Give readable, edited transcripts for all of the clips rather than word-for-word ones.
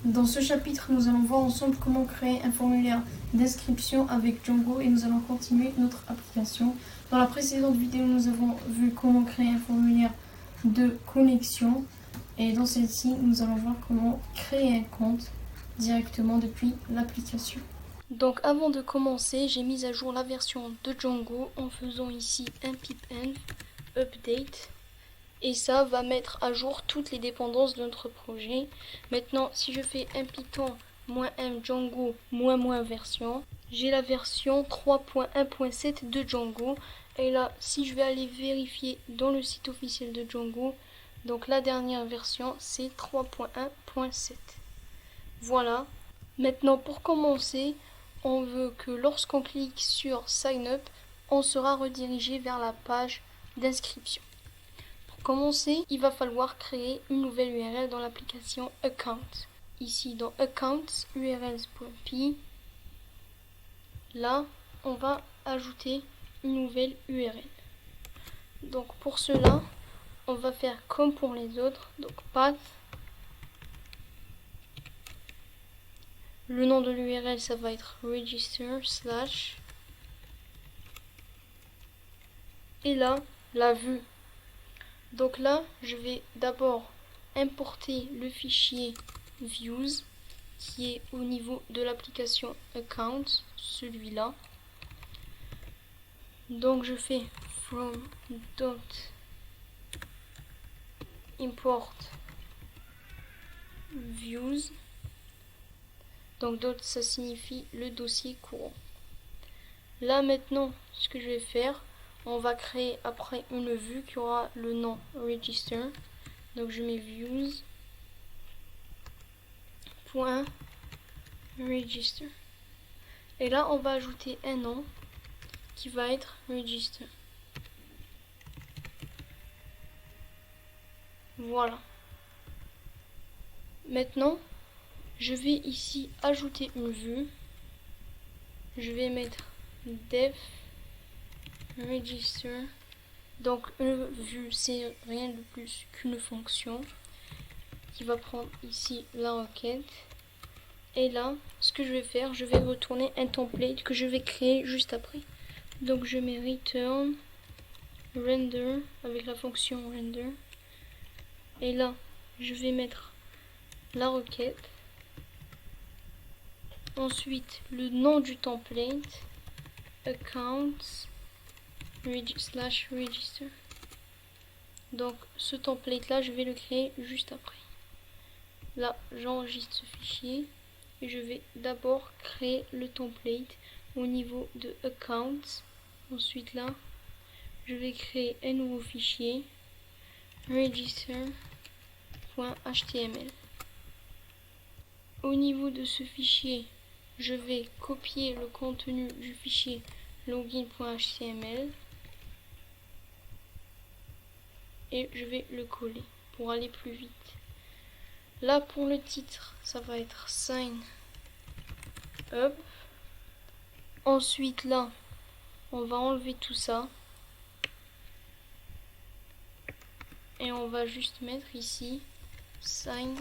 Dans ce chapitre, nous allons voir ensemble comment créer un formulaire d'inscription avec Django et nous allons continuer notre application. Dans la précédente vidéo, nous avons vu comment créer un formulaire de connexion et dans celle-ci, nous allons voir comment créer un compte directement depuis l'application. Donc avant de commencer, j'ai mis à jour la version de Django en faisant ici un pipenv update. Et ça va mettre à jour toutes les dépendances de notre projet. Maintenant, si je fais un Python -m Django -- version, j'ai la version 3.1.7 de Django. Et là, si je vais aller vérifier dans le site officiel de Django, donc la dernière version, c'est 3.1.7. Voilà. Maintenant, pour commencer, on veut que lorsqu'on clique sur Sign Up, on sera redirigé vers la page d'inscription. Pour commencer, il va falloir créer une nouvelle URL dans l'application Account. Ici dans Accounts, urls.py, là, on va ajouter une nouvelle URL. Donc pour cela, on va faire comme pour les autres. Donc path. Le nom de l'URL, ça va être register / et là, la vue. Donc là, je vais d'abord importer le fichier views qui est au niveau de l'application account, celui-là. Donc je fais from .import views. Donc dot, ça signifie le dossier courant. Là maintenant, ce que je vais faire, on va créer après une vue qui aura le nom register. Donc je mets views.register. Et là, on va ajouter un nom qui va être register. Voilà. Maintenant, je vais ici ajouter une vue. Je vais mettre def register. Donc une vue, c'est rien de plus qu'une fonction qui va prendre ici la requête. Et là, ce que je vais faire, je vais retourner un template que je vais créer juste après. Donc je mets return render avec la fonction render. Et là, je vais mettre la requête. Ensuite, le nom du template, accounts /register. Donc ce template là, je vais le créer juste après. Là, j'enregistre ce fichier et je vais d'abord créer le template au niveau de accounts. Ensuite là, je vais créer un nouveau fichier register.html. Au niveau de ce fichier, je vais copier le contenu du fichier login.html et je vais le coller pour aller plus vite. Là, pour le titre, ça va être sign up. Ensuite, là, on va enlever tout ça et on va juste mettre ici sign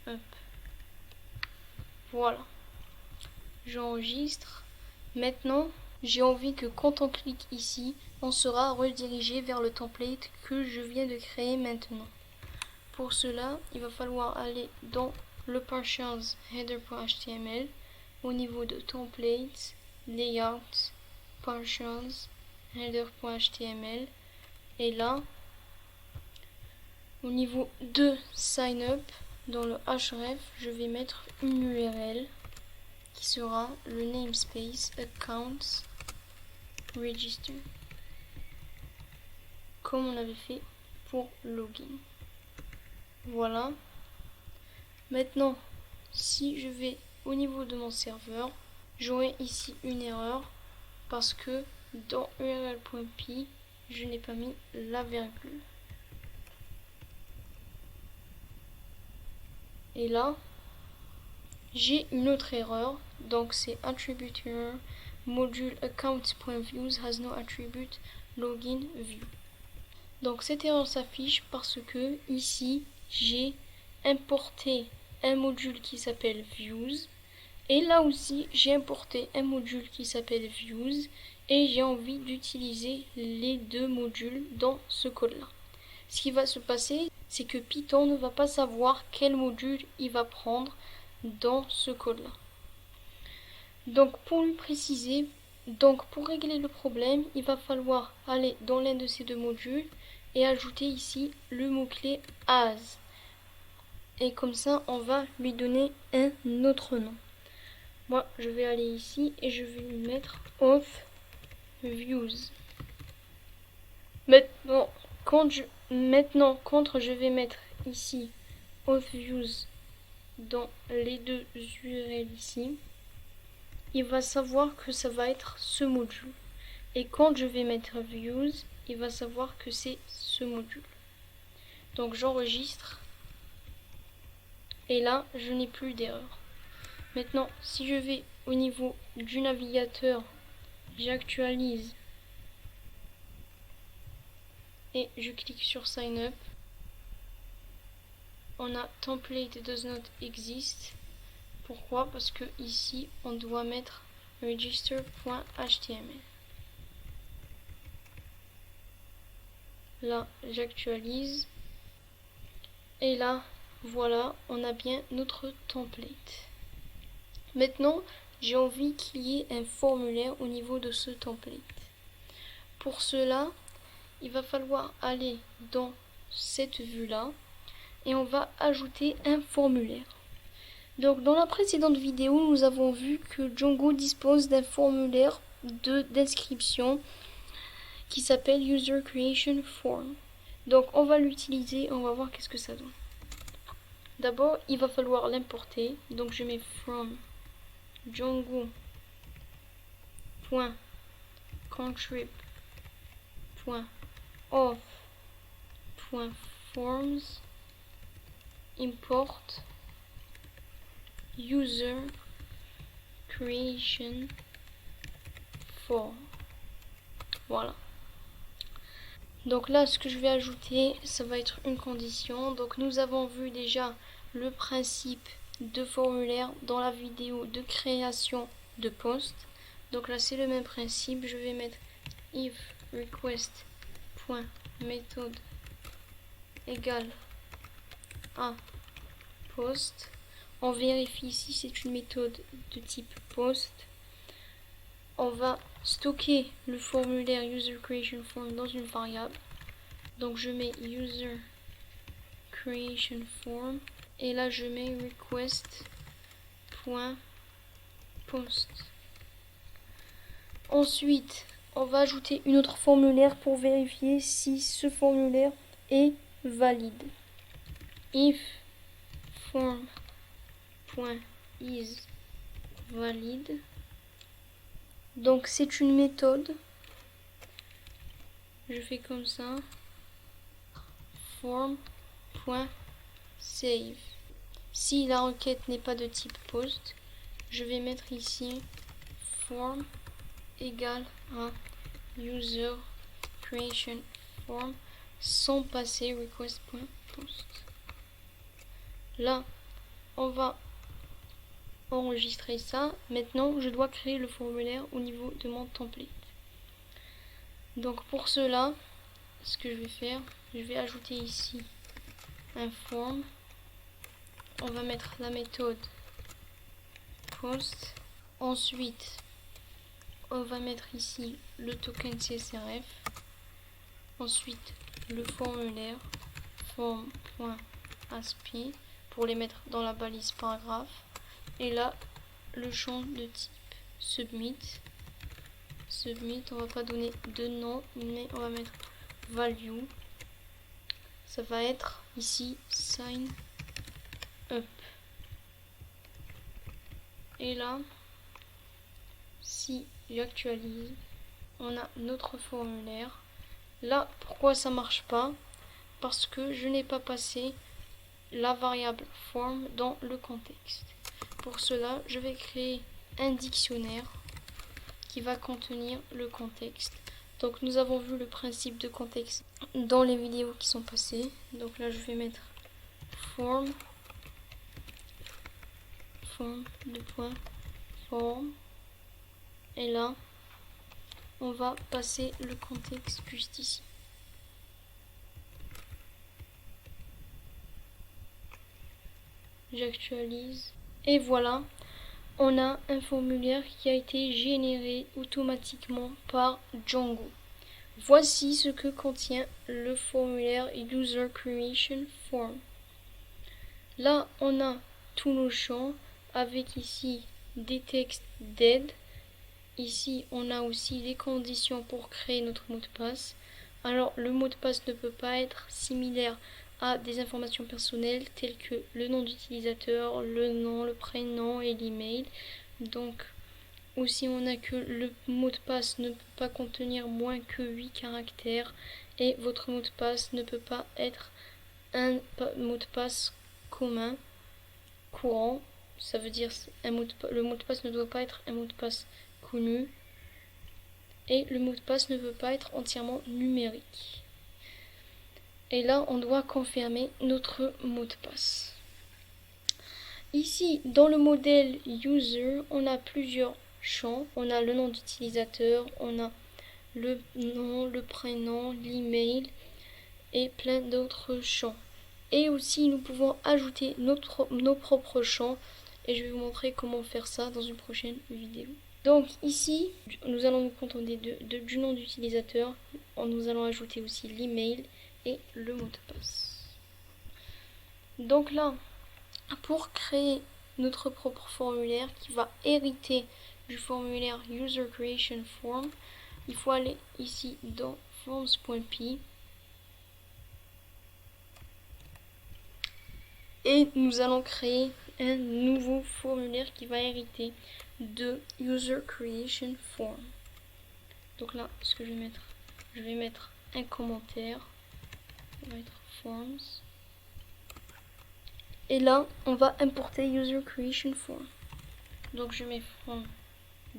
up. Voilà. J'enregistre. Maintenant, j'ai envie que quand on clique ici, on sera redirigé vers le template que je viens de créer maintenant. Pour cela, il va falloir aller dans le partials header.html au niveau de templates, layout, partials, header.html et là, au niveau de sign up, dans le href, je vais mettre une URL qui sera le namespace accounts register comme on avait fait pour login. Voilà. Maintenant, si je vais au niveau de mon serveur, j'aurai ici une erreur parce que dans url.py, je n'ai pas mis la virgule. Et là, j'ai une autre erreur. Donc c'est attribute error module account.views has no attribute login view. Donc cette erreur s'affiche parce que ici j'ai importé un module qui s'appelle views. Et là aussi, j'ai importé un module qui s'appelle views et j'ai envie d'utiliser les deux modules dans ce code-là. Ce qui va se passer, c'est que Python ne va pas savoir quel module il va prendre dans ce code-là. Donc pour lui préciser, pour régler le problème, il va falloir aller dans l'un de ces deux modules et ajouter ici le mot-clé as. Et comme ça, on va lui donner un autre nom. Moi, je vais aller ici et je vais lui mettre auth views. Maintenant, quand je vais mettre ici auth views dans les deux URL ici, il va savoir que ça va être ce module. Et quand je vais mettre views, il va savoir que c'est ce module. Donc j'enregistre. Et là, je n'ai plus d'erreur. Maintenant, si je vais au niveau du navigateur, j'actualise et je clique sur Sign Up. On a Template does not exist. Pourquoi? Parce que ici, on doit mettre register.html. Là, j'actualise. Et là, voilà, on a bien notre template. Maintenant, j'ai envie qu'il y ait un formulaire au niveau de ce template. Pour cela, il va falloir aller dans cette vue-là et on va ajouter un formulaire. Donc, dans la précédente vidéo, nous avons vu que Django dispose d'un formulaire d'inscription qui s'appelle User Creation Form. Donc, on va l'utiliser et on va voir qu'est-ce que ça donne. D'abord, il va falloir l'importer. Donc, je mets from Django.contrib.auth.forms import user creation form. Voilà. Donc là, ce que je vais ajouter, ça va être une condition. Donc nous avons vu déjà le principe de formulaire dans la vidéo de création de post. Donc là, c'est le même principe. Je vais mettre if request.method égale à post. On vérifie ici, c'est une méthode de type post. On va stocker le formulaire user creation form dans une variable. Donc je mets user creation form et là je mets request.post. Ensuite, on va ajouter une autre formulaire pour vérifier si ce formulaire est valide. If form.is valide. Donc c'est une méthode. Je fais comme ça. Form.save. Si la requête n'est pas de type post, je vais mettre ici form égale à user creation form sans passer request.post. Là, on va enregistrer ça. Maintenant, je dois créer le formulaire au niveau de mon template. Donc pour cela, ce que je vais faire, je vais ajouter ici un form. On va mettre la méthode post. Ensuite, on va mettre ici le token CSRF. Ensuite, le formulaire form.asp pour les mettre dans la balise paragraphe. Et là, le champ de type submit. Submit, on va pas donner de nom, mais on va mettre value. Ça va être ici sign up. Et là, si j'actualise, on a notre formulaire. Là, pourquoi ça marche pas? Parce que je n'ai pas passé la variable form dans le contexte. Pour cela, je vais créer un dictionnaire qui va contenir le contexte. Donc nous avons vu le principe de contexte dans les vidéos qui sont passées. Donc là, je vais mettre form form, deux points, form. Et là, on va passer le contexte juste ici. J'actualise. Et voilà, on a un formulaire qui a été généré automatiquement par Django. Voici ce que contient le formulaire User Creation Form. Là, on a tous nos champs avec ici des textes d'aide. Ici, on a aussi les conditions pour créer notre mot de passe. Alors, le mot de passe ne peut pas être similaire à des informations personnelles telles que le nom d'utilisateur, le nom, le prénom et l'email. Donc, aussi, on a que le mot de passe ne peut pas contenir moins que 8 caractères et votre mot de passe ne peut pas être un mot de passe commun, courant. Ça veut dire le mot de passe ne doit pas être un mot de passe connu et le mot de passe ne peut pas être entièrement numérique. Et là, on doit confirmer notre mot de passe. Ici, dans le modèle user, on a plusieurs champs. On a le nom d'utilisateur, on a le nom, le prénom, l'email et plein d'autres champs. Et aussi, nous pouvons ajouter nos propres champs et je vais vous montrer comment faire ça dans une prochaine vidéo. Donc ici, nous allons nous contenter du nom d'utilisateur. Nous allons ajouter aussi l'email et le mot de passe. Donc là, pour créer notre propre formulaire qui va hériter du formulaire User Creation Form, il faut aller ici dans forms.py et nous allons créer un nouveau formulaire qui va hériter de User Creation Form. Donc là, ce que je vais mettre un commentaire. Ça va être Forms. Et là, on va importer User Creation Form. Donc je mets from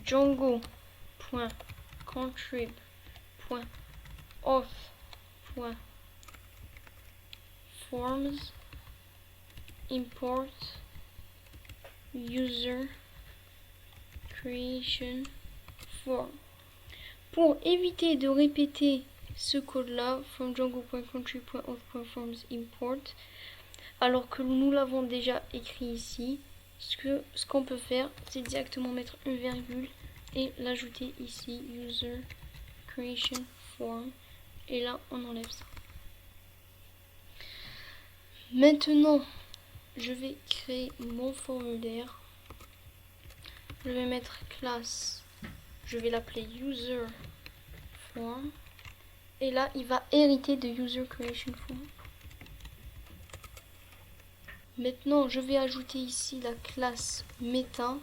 django.contrib.auth.forms import User Creation Form. Pour éviter de répéter ce code-là, from django.contrib.auth.forms import, alors que nous l'avons déjà écrit ici, ce qu'on peut faire, c'est directement mettre une virgule et l'ajouter ici, User Creation Form, et là on enlève ça. Maintenant, je vais créer mon formulaire. Je vais mettre classe, je vais l'appeler User Form, et là il va hériter de User Creation Form. Maintenant, je vais ajouter ici la classe Meta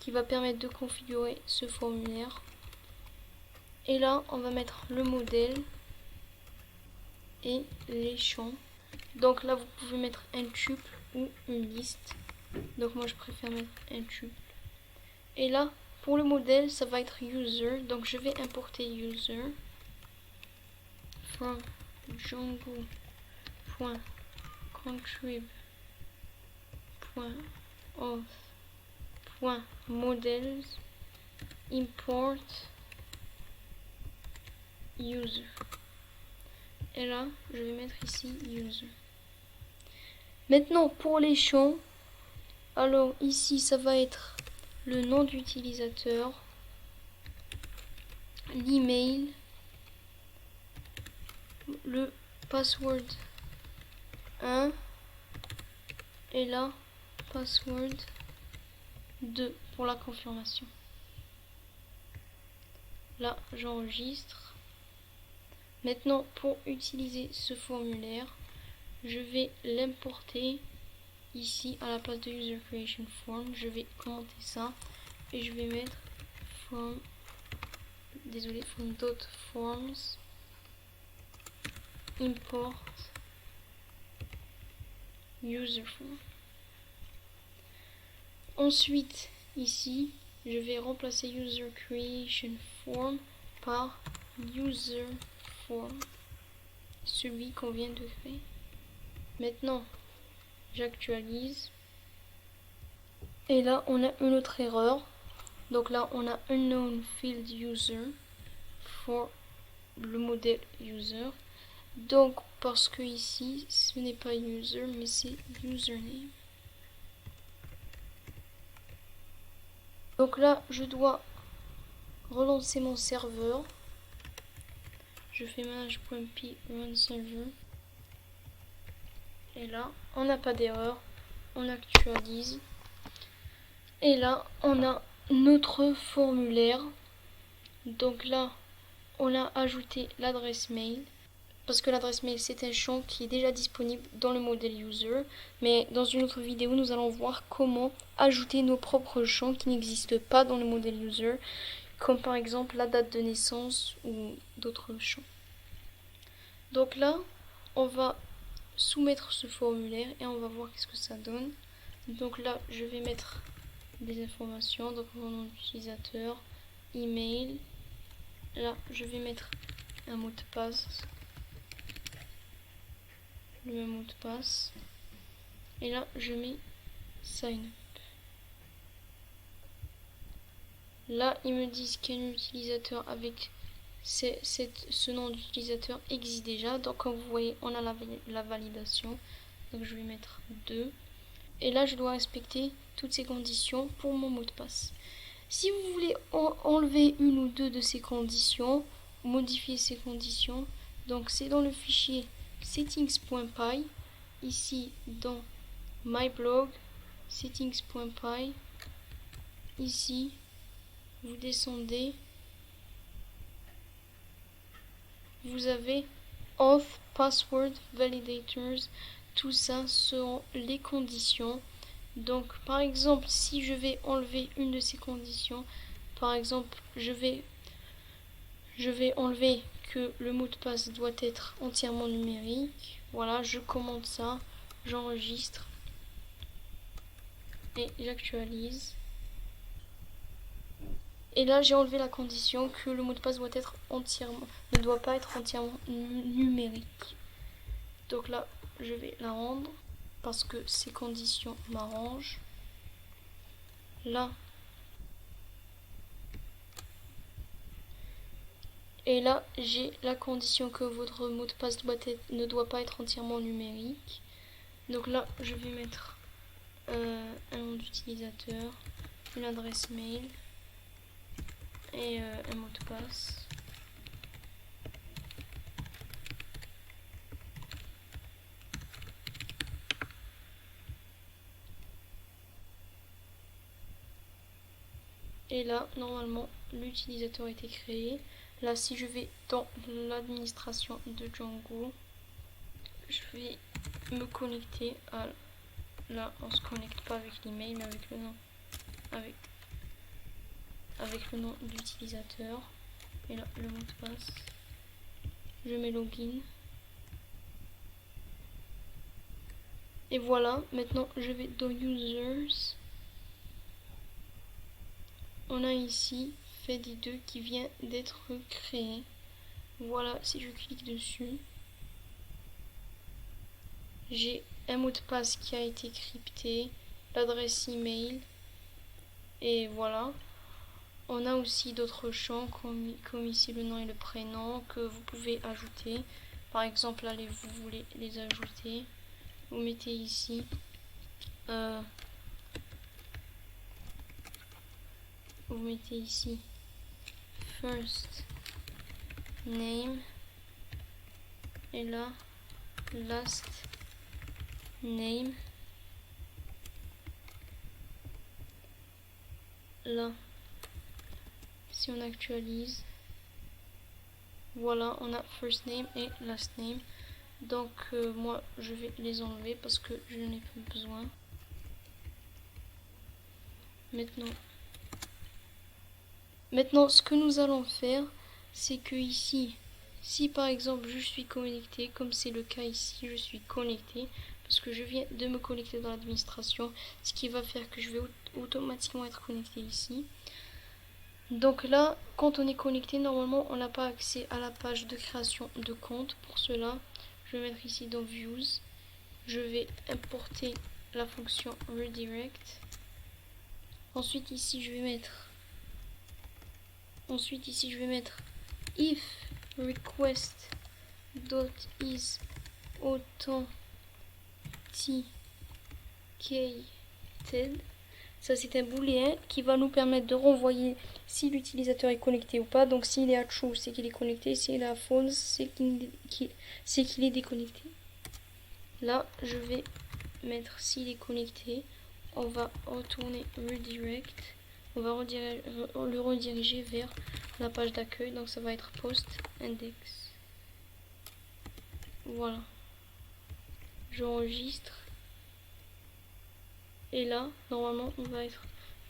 qui va permettre de configurer ce formulaire. Et là, on va mettre le modèle et les champs. Donc là, vous pouvez mettre un tuple ou une liste. Donc moi, je préfère mettre un tuple. Et là, pour le modèle, ça va être user. Donc je vais importer user from django.contrib.auth.models import user. Et là, je vais mettre ici user. Maintenant, pour les champs, alors ici, ça va être le nom d'utilisateur, l'email, le password 1 et là, password 2 pour la confirmation. Là, j'enregistre. Maintenant, pour utiliser ce formulaire, je vais l'importer ici à la place de User Creation Form. Je vais commenter ça et je vais mettre from .forms import user form. Ensuite, ici, je vais remplacer User Creation Form par User Form, celui qu'on vient de créer. Maintenant, j'actualise Et là, on a une autre erreur. Donc là, on a unknown field user for le modèle user. Donc, parce que ici, ce n'est pas user, mais c'est username. Donc là, je dois relancer mon serveur. Je fais manage.py run server. Et là, on n'a pas d'erreur. On actualise. Et là, on a notre formulaire. Donc là, on a ajouté l'adresse mail. Parce que l'adresse mail, c'est un champ qui est déjà disponible dans le modèle user. Mais dans une autre vidéo, nous allons voir comment ajouter nos propres champs qui n'existent pas dans le modèle user. Comme par exemple la date de naissance ou d'autres champs. Donc là, on va soumettre ce formulaire et on va voir qu'est-ce que ça donne. Donc là, je vais mettre des informations, donc mon nom d'utilisateur, email. Là, je vais mettre un mot de passe, le même mot de passe. Et là, je mets sign up. Là, ils me disent qu'un utilisateur avec ce nom d'utilisateur existe déjà. Donc, comme vous voyez, on a la validation. Donc, je vais mettre 2. Et là, je dois respecter toutes ces conditions pour mon mot de passe. Si vous voulez enlever une ou deux de ces conditions, modifier ces conditions, donc c'est dans le fichier settings.py, ici dans my blog, settings.py, ici, vous descendez, vous avez auth, password, validators, tout ça seront les conditions. Donc par exemple, si je vais enlever une de ces conditions, par exemple, je vais enlever que le mot de passe doit être entièrement numérique. Voilà, je commande ça, j'enregistre et j'actualise. Et là, j'ai enlevé la condition que le mot de passe ne doit pas être entièrement numérique. Donc là, je vais la rendre parce que ces conditions m'arrangent. Là, et là, j'ai la condition que votre mot de passe ne doit pas être entièrement numérique. Donc là, je vais mettre un nom d'utilisateur, une adresse mail et un mot de passe. Et là, normalement, l'utilisateur a été créé. Là, si je vais dans l'administration de Django, je vais me connecter à... Là, on se connecte pas avec l'email, mais avec le nom. Avec le nom d'utilisateur. Et là, le mot de passe. Je mets login. Et voilà, maintenant je vais dans users. On a ici FED2 qui vient d'être créé. Voilà, si je clique dessus, j'ai un mot de passe qui a été crypté, l'adresse email, et voilà. On a aussi d'autres champs comme ici le nom et le prénom que vous pouvez ajouter. Par exemple, allez, vous voulez les ajouter, vous mettez ici first name et là last name. Là, si on actualise, voilà, on a first name et last name. Donc moi je vais les enlever parce que je n'en ai plus besoin. Maintenant, ce que nous allons faire, c'est que ici, si par exemple je suis connecté, comme c'est le cas ici, je suis connecté, parce que je viens de me connecter dans l'administration, ce qui va faire que je vais automatiquement être connecté ici. Donc là, quand on est connecté, normalement, on n'a pas accès à la page de création de compte. Pour cela, je vais mettre ici dans Views. Je vais importer la fonction Redirect. Ensuite ici je vais mettre if request dot is authenticated. Ça c'est un booléen qui va nous permettre de renvoyer si l'utilisateur est connecté ou pas. Donc s'il est à true, c'est qu'il est connecté. S'il est à false, c'est qu'il est déconnecté. Là, je vais mettre s'il est connecté. On va retourner redirect. On va le rediriger vers la page d'accueil. Donc ça va être post index. Voilà. J'enregistre. Et là, normalement, on va être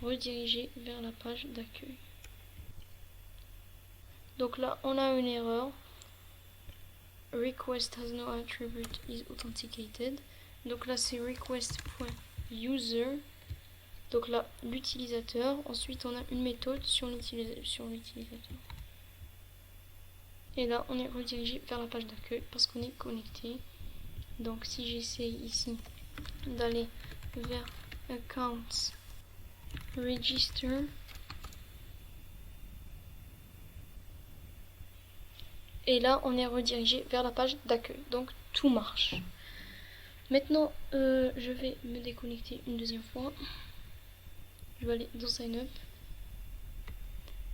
redirigé vers la page d'accueil. Donc là, on a une erreur. Request has no attribute is authenticated. Donc là, c'est request.user. Donc là, l'utilisateur. Ensuite, on a une méthode sur l'utilisateur. Et là, on est redirigé vers la page d'accueil parce qu'on est connecté. Donc si j'essaye ici d'aller vers Accounts, Register, et là on est redirigé vers la page d'accueil. Donc tout marche. Maintenant je vais me déconnecter une deuxième fois. Je vais aller dans Sign Up.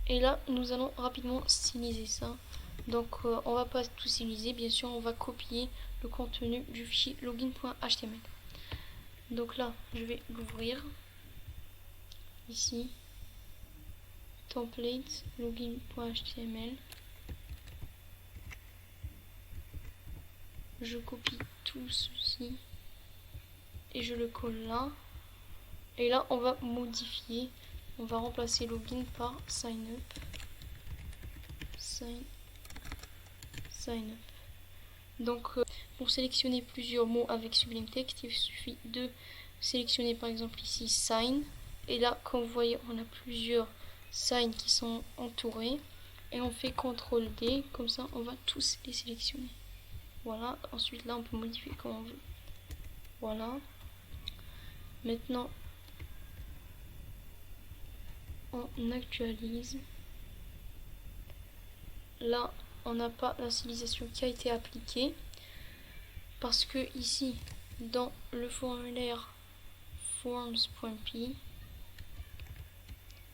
Et là nous allons rapidement styliser ça. Donc on va pas tout styliser, bien sûr on va copier le contenu du fichier login.html. Donc là je vais l'ouvrir ici, template login.html. Je copie tout ceci et je le colle là. Et là on va modifier, on va remplacer login par sign up. Sign up. Donc pour sélectionner plusieurs mots avec Sublime Text, il suffit de sélectionner par exemple ici sign. Et là, comme vous voyez, on a plusieurs signs qui sont entourés. Et on fait CTRL D, comme ça on va tous les sélectionner. Voilà, ensuite là on peut modifier comme on veut. Voilà. Maintenant, on actualise. Là, on n'a pas la stylisation qui a été appliquée. Parce que ici, dans le formulaire forms.py,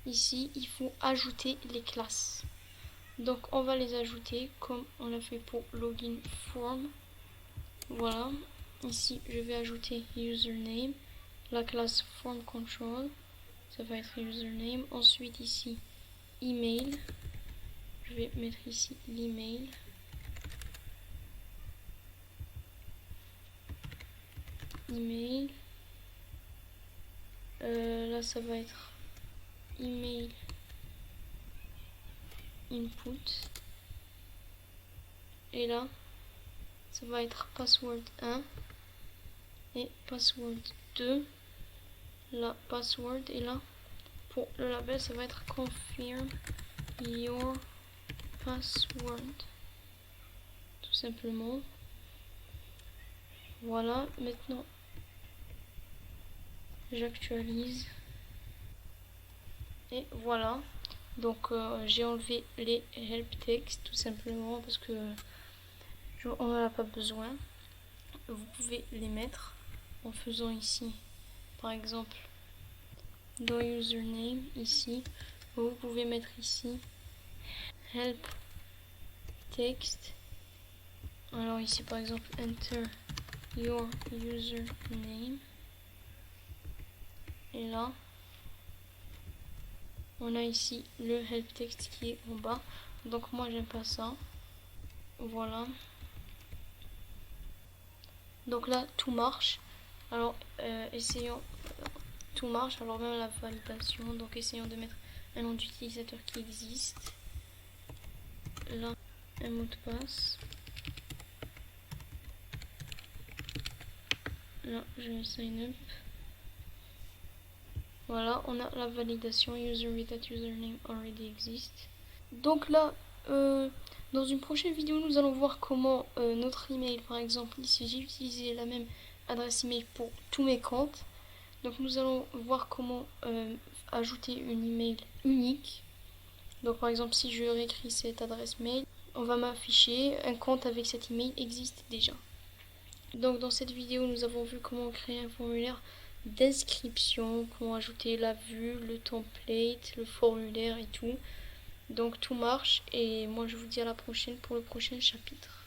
ici, il faut ajouter les classes. Donc, on va les ajouter comme on l'a fait pour login form. Voilà. Ici, je vais ajouter username, la classe form control. Ça va être username. Ensuite, ici, email. Je vais mettre ici l'email. Email. Là, ça va être email input. Et là, ça va être password 1 et password 2. La password. Et là, pour le label, ça va être confirm your password. Tout simplement. Voilà, maintenant j'actualise. Et voilà. Donc j'ai enlevé les help text tout simplement parce que on n'en a pas besoin. Vous pouvez les mettre en faisant ici, par exemple, dans username, ici. Vous pouvez mettre ici help text. Alors ici par exemple enter your username. Et là, on a ici le help text qui est en bas. Donc moi j'aime pas ça. Voilà. Donc là tout marche. Alors essayons. Tout marche. Alors même la validation. Donc essayons de mettre un nom d'utilisateur qui existe. Là un mot de passe. Là je vais sign up. Voilà, on a la validation user with that username already exists. Donc là, dans une prochaine vidéo, nous allons voir comment notre email, par exemple, ici j'ai utilisé la même adresse email pour tous mes comptes. Donc nous allons voir comment ajouter une email unique. Donc par exemple si je réécris cette adresse mail, on va m'afficher un compte avec cet email existe déjà. Donc dans cette vidéo nous avons vu comment créer un formulaire d'inscription, comment ajouter la vue, le template, le formulaire et tout. Donc tout marche et moi je vous dis à la prochaine pour le prochain chapitre.